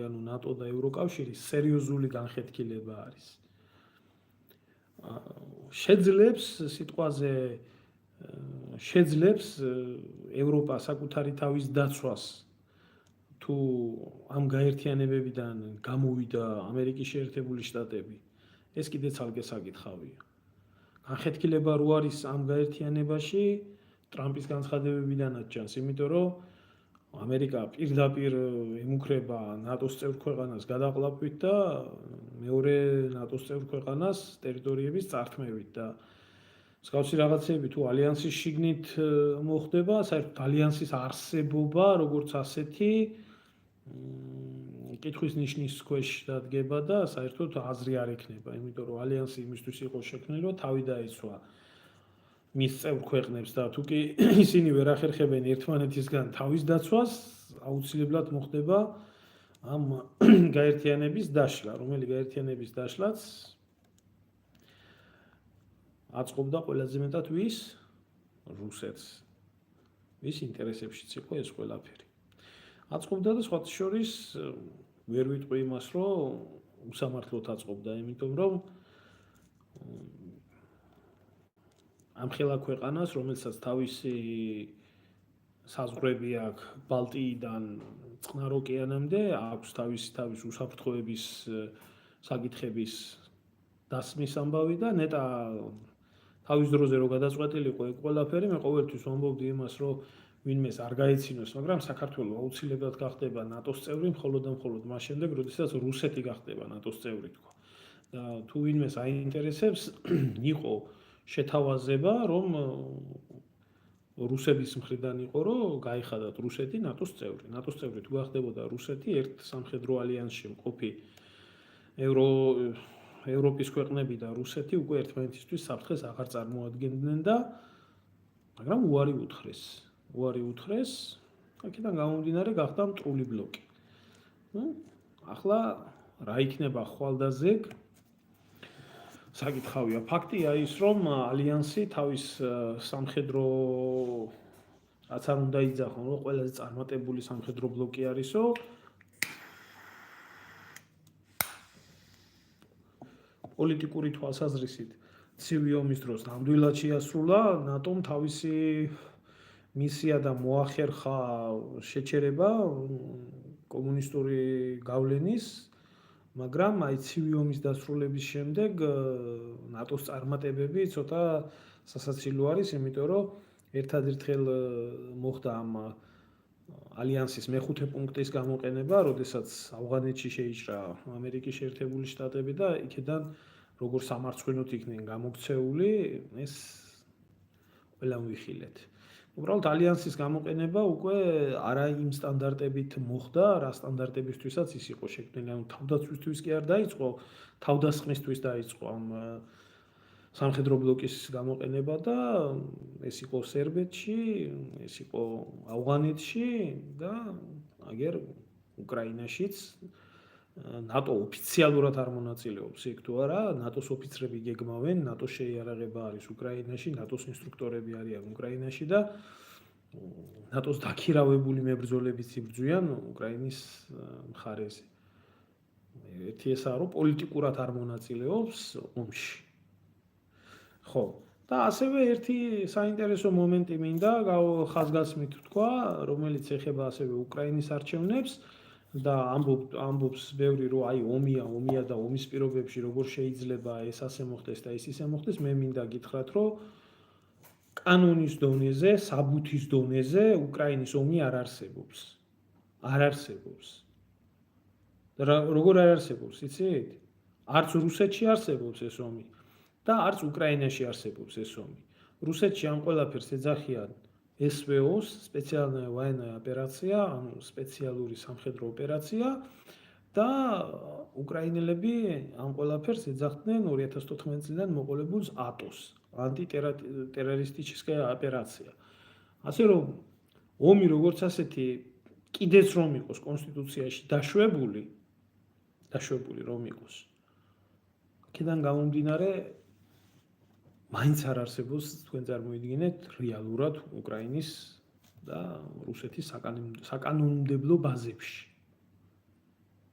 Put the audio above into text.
ანუ ნატო და ევროკავშირის სერიოზული განხეთქილება არის. შეძლებს სიტყვაზე შეძლებს ევროპა საკუთარი თავის დაცვას თუ ამ გაერთიანებებიდან გამოვიდა ამერიკის შეერთებული შტატები. ეს კიდე ცალკე საკითხავია. განხეთქილება რო არის ამ გაერთიანებაში ტრამპის განცხადებებიდანაც ჩანს, იმიტომ რომ ამერიკა პირდაპირ ემუქრება ნატოს წევრ ქვეყანას გადაყლაპვით და მეორე ნატოს წევრ ქვეყანას ტერიტორიების წართმევით და მსგავსი რაღაცები თუ ალიანსის შიგნით მოხდება, საერთოდ ალიანსის არსებობა როგორც ასეთი კითხვის ნიშნის ქვეშ დადგება და საერთოდ აზრი არ ექნება, იმიტომ რომ ალიანსი იმისთვის იყო შექმნილი, რომ თავი დაეცვა მის წევრ ქვეყნებს და თუ კი ისინი ვერ ახერხებენ ერთმანეთისგან თავის დაცვას, აუცილებლად მოხდება ამ გაერთიანების დაშლა, რომელი გაერთიანების დაშლაც აწყობდა ყველაზე მეტად ვის? რუსეთს. ვის ინტერესებშიც იყო ეს ყველაფერი. აწყობდა და სხვათა შორის ვერ ვიტყვი იმას, რომ უსამართლოდ აწყობდა, იმიტომ რომ ამ ხელა ქვეყანას, რომელსაც თავისი საზღვრები აქვს ბალტიიდან წყნარ ოკეანემდე, აქვს თავის უსაფრთხოების საკითხების დასმის ამბავი და ნეტა თავის დროზე რო გადაწყვეტილიყო ეგ ყველაფერი, მე ყოველთვის ვამბობდი იმას, რომ ვინმეს არ გაეცინოს, მაგრამ საქართველოს აუცილებლად გახდება ნატოს წევრი, მხოლოდ და მხოლოდ მას შემდეგ, როდესაც რუსეთი გახდება ნატოს წევრი თქო. და თუ ვინმეს აინტერესებს, იყო შეთავაზება, რომ რუსების მხრიდან იყო, რომ გაიხადათ რუსეთი ნატოს წევრი. ნატოს წევრი თუ გახდებოდა რუსეთი, ერთ სამხედრო ალიანსში მყოფი ევროპის ქვეყნები და რუსეთი უკვე ერთმანეთისთვის საფრთხეს აღარ წარმოადგენდნენ და მაგრამ უარი უთხრეს, აქედან გამომდინარე გახდა მტრული ბლოკი. ახლა რა იქნება ხვალდაზეგ? საკითხავია. ფაქტია ის, რომ ალიანსი თავის სამხედრო რაც არ უნდა იძახონ, რომ ყველაზე წარმატებული სამხედრო ბლოკი არისო, პოლიტიკური თვალსაზრისით ცივი ომის დროს ნამდვილად შეასრულა ნატომ თავისი მისია და მოახერხა შეჩერება კომუნისტური გავლენის, მაგრამ აი ცივი ომის დასრულების შემდეგ ნატოს წარმატებები ცოტა სასაცილო არის, იმიტომ რომ ერთადერთხელ მოხდა ამ ალიანსის მეხუთე პუნქტის გამოყენება, როდესაც ავღანეთში შეიჭრა ამერიკის შეერთებული შტატები და იქედან როგორ სამარცხვინოდ იქნენ გამოქცეული, ეს ყველა ვიხილეთ. უბრალოდ ალიანსის გამოყენება უკვე არა იმ სტანდარტებით მოხდა, რა სტანდარტებისთვისაც ის იყო შექმნილი, ანუ თავდაცვისთვის კი არ დაიწყო, თავდასხმისთვის დაიწყო ამ სამხედრო ბლოკის გამოყენება და ეს იყო სერბეთში, ეს იყო ავღანეთში და აგერ უკრაინაშიც ნატო ოფიციალურად არ მონაწილეობს იქ თუ არა, ნატოს ოფიცრები გეგმავენ, ნატოს შეიარაღება არის უკრაინაში, ნატოს ინსტრუქტორები არიან უკრაინაში და ნატოს დაქირავებული მებრძოლებიც იბრძვიან უკრაინის მხარეზე. ერთი ესაა, რომ პოლიტიკურად არ მონაწილეობს ომში. ხო, და ასევე ერთი საინტერესო მომენტი მინდა ხაზგასმით თქვა, რომელიც ეხება ასევე უკრაინის არჩევნებს და ამბობს ბევრი, რომ აი ომია და ომის პირობებში როგორ შეიძლება ეს ასე მოხდეს და ის ისე მოხდეს, მე მინდა გითხრათ, რომ კანონის დონეზე, საბუთის დონეზე უკრაინის ომი არ არსებობს. არ არსებობს. და როგორ არ არსებობს, იცით? არც რუსეთში არსებობს ეს ომი და არც უკრაინაში არსებობს ეს ომი. რუსეთში ამ ყველაფერს ეძახიან SVO-ს, სპეციალная военная операция, ანუ სპეციალური სამხედრო ოპერაცია და უკრაინელები ამ ყველაფერს ეძახდნენ 2014 წლიდან მოყოლებულს ATOS, ანტიტერორისტическая операция. ასე რომ ომი როგორც ასეთი კიდეც რომ იყოს კონსტიტუციაში დაშვებული რომ იყოს. აქედან გამომდინარე მაინც არ არსებობს თქვენ წარმოიდგინეთ რეალურად უკრაინის და რუსეთის საკანონმდებლო ბაზებში.